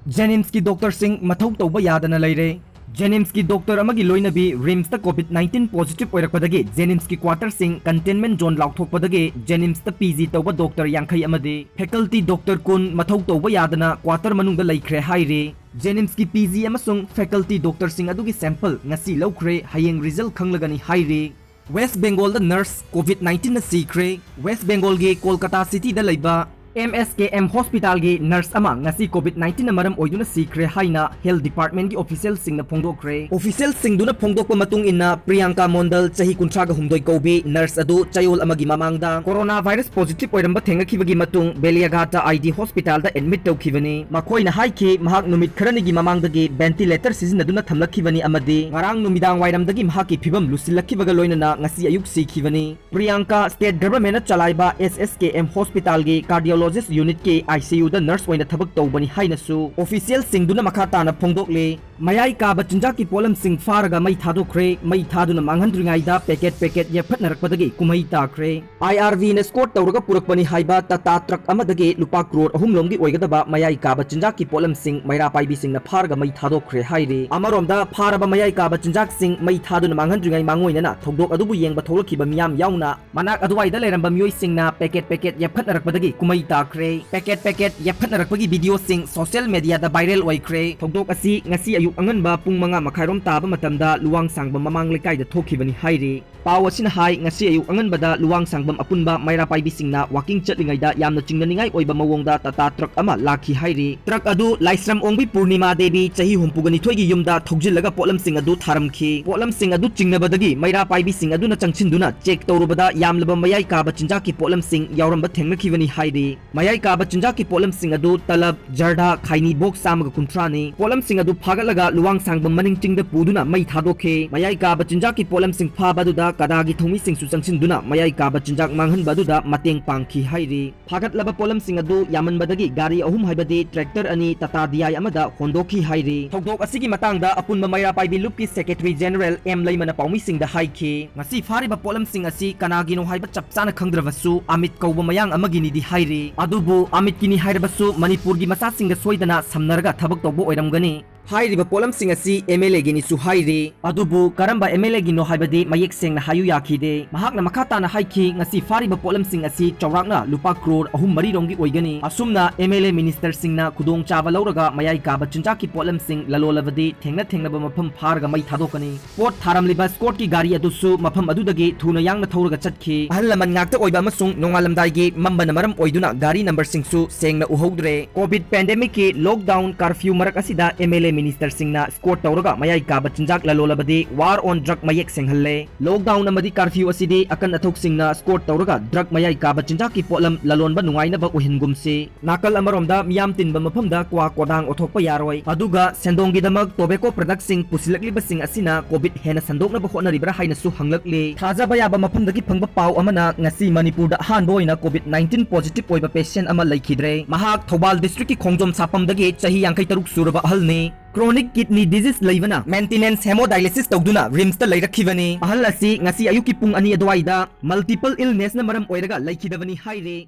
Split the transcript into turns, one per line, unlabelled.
जेनिम्स की डॉक्टर सिंह मथौ तौबा यादना लेरे। जेनिम्स की डॉक्टर अमगी लोइनबी रिम्स ता कोविड-19 पॉजिटिव ओइरकपदगी जेनिम्स की क्वार्टर सिंह कंटेनमेंट जोन लाउथोकपदगी जेनिम्स ता पीजी तौबा डॉक्टर यांखै अमदी फैकल्टी डॉक्टर कुन मथौ तौबा यादना क्वार्टर मनुंग लैख्रे हाइरे। जेनिम्स की पीजी अमसुंग फैकल्टी डॉक्टर सिंह अदुगी सैंपल ngasi लौख्रे हयेंग रिजल्ट खंगलगनी हाइरे। वेस्ट बेंगल दा नर्स कोविड-19 ना सीख्रे। वेस्ट बेंगल गे कोलकाता सिटी दा लैबा MSKM हॉस्पिटल की नर्स ngasi कोविड-19 मरम ओइदुना सीख्रे हाइना हेल्थ डिपार्टमेंट की ऑफिशियल सिंगना फोंदोख्रे। ऑफिशियल सिंगदुना फोंदोकपा मतुंग इन्ना प्रियंका मोंडल चाही 38 कौबी नर्स अदु चयोल अमगी ममांगदा कोरोना वायरस पॉजिटिव ओइरंबा थेंगखिबगी मतुंग बेलियाघाटा ID हॉस्पिटल दा एडमिट तौखिबनी। मखोइना हाइखि महाक नुमित खरनिगी ममांगदगी वेंटिलेटर सिजिनदुना थमलखिबनी अमदी ngarang नुमिदांग वाइरमदगी महाकी फिबम लुसिलखिबगा लोइनना ngasi अयुक सीखिबनी। प्रियंका स्टेट गवर्नमेंट चलाइबा SSKM हॉस्पिटल की कार्डियोलॉजिस्ट यूनिट के ICU दा नर्स ओइना थबक तौबनी हाइनसु ऑफिशियल सिंगदुना मखाताना फोंदोकले। मयाई काबा चिंजा की पोलम सिंग फारगा मई थादोख्रे। मई थादुना मांगहंद्रिङाइदा पैकेट येफटनरकपदगी कुमई ताख्रे। IRV ने स्कोर तौरगा पुरकपनी हाइबा टाटा ट्रक अमदगी लुपा करोड़ अहुमलोमगी ओइगदबा मयाई काबा चिंजा की पोलम सिंग मैरा पाइबी सिंगना फारगा मई थादोख्रे हाइरे। अमरोमदा फारबा मयाई काबा चिंजा सिंग मई थादुना मांगहंद्रिङाइ मांगोइनना थौदोक अदुबु येंबा थौलखिबा मियाम याउना मनाक अदुवाइदा लेरंबा मियोइ सिंगना पैकेट येफटनरकपदगी कुमई ताख्रे। पैकेट येफटनरकपगी वीडियो सिंग सोशल मीडिया दा वायरल ओइख्रे। थौदोक असि ngasi अयुक अंगनबा पुंग 5 मखाइरोम ताबा मतमदा लुवांग सांगबम ममांग लेकाइदा थोखिबनी हाइरे। पाव असिना हाइ ngasi अयुक अंगनबदा लुवांग सांगबम अपुनबा मैरा पाइबी सिंगना वाकिंग चटलिङाइदा यामना चिंगनिङाइ ओइबा मवोंगदा टाटा ट्रक अमा लाखि हाइरे। ट्रक अदु लाइस्रम ओंबी पूर्णिमा देवी चाही हुमपुगनिथोइगी युमदा थौजिलगा पोलम सिंग अदु थारमखि। पोलम सिंग अदु चिंगनबदगी मैरा पाइबी सिंग अदुना चंगसिनदुना चेक तौरुबदा यामलबा मयाई काबा चिंजा की पोलम सिंग यावरंबा थेंगनखिबनी हाइरे। मयाई काबा चिंजा की पोलम सिंग अदु तलब जर्दा खाइनी बॉक्स सामगा कुंथ्रानी। पोलम सिंग अदु फागलगा लुवांग सांगबम मनिंग चिंगदा पुदुना मई थादोखे। मयाई काबा चिंजा की पोलम सिंग फाबादुदा कदागी थोमी सिंग सुचंगसिनदुना मयाई काबा चिंजाक मांगहनबादुदा मतेंग पांखि हाइरे। फागतलबा पोलम सिंग अदु यामनबदगी गाड़ी अहुम हाइबदे ट्रैक्टर अनि टाटा DI अमदा होंदोखि हाइरे। थौदोक असिगी मतांगदा अपुनबा मैरा पाइबी लुप की सेक्रेटरी जनरल M लैमना पाउमी सिंगदा हाइखे। ngasi फारिबा पोलम सिंग असि कनागिनो हाइबा चपचाना खंगद्रबसु अमित कौबा मयांग अमगिनिदी हाइरे। अदुबु अमित किनी हाइरबसु मणिपुर की मसा सिंग सोइदना समनरगा थबक तौबो ओइरमगनी। हाइरिबा पोलम सिंग असि MLA गिनी सु हाइरे। अदुबु करंबा MLA गिनो हाइबदि मयेक सेंगना हायु याखिदे। महाकना मखाताना हाइखि ngasi फारिबा पोलम सिंग असि चौराकना लुपा करोड़ अहुम मरी रोंगी ओइगनी। असुमना MLA मिनिस्टर सिंगना खुदोंग चाबा लौरगा मयाई काबा चिंजा की पोलम सिंग ललोलबदि थेंगनबा मफम फारगा मई थादोकनी। पोट थारमलिबा स्कोट की गाड़ी अदुसु मफम अदुदगी थुना यांगना थौरगा चटखि। अहल लमन ngakta ओइबा अमसुंग नोंगालमदाइगी मम्बना मरम ओइदुना गाड़ी नंबर सिंगसु सेंगना उहौद्रे। कोविड पैंडेमिक की लॉकडाउन कर्फ्यू मरक असिदा MLA मिनिस्टर सिंगना स्कोट तौरगा मयाई काबा चिंजाक ललोलबदि वार ऑन ड्रग मयेक सेंगहल्ले। लॉकडाउन अमदि कर्फ्यू असिदि अकन अथोक सिंगना स्कोट तौरगा ड्रग मयाई काबा चिंजाक की पोलम ललोनबा नुंगाइनबा उहिनगुमसे। नाकल अमरोमदा मियाम तिनबा मफमदा क्वा कोदांग ओथोकपा यारोय। अदुगा सेंदोंगिदमक टोबेको प्रोडक्ट सिंग पुसिलकलिबा सिंग असिना कोविड हेना संदोकनबा होनरिबरा हाइनसु हंगलकले। थाजाबा याबा मफमदगी फंगबा पाव अमना ngasi मणिपुरदा अहानबा ओइना कोविड-19 पॉजिटिव ओइबा पेशेंट अमा लैखिद्रे। महाक थौबाल डिस्ट्रिक्ट की खोंजोम सापमदगी चाही 53 सुरबा अहलने। क्रोनिक किडनी डिजीज लेवना मेंटेनेंस हेमोडायलिसिस तौदुना रिम्स ता लैरखिबनी। अहल असि ngasi अयुकी पुंग 2 अदवाइदा मल्टीपल इलनेस ना मरम ओइरगा लैखिदबनी हाइरे।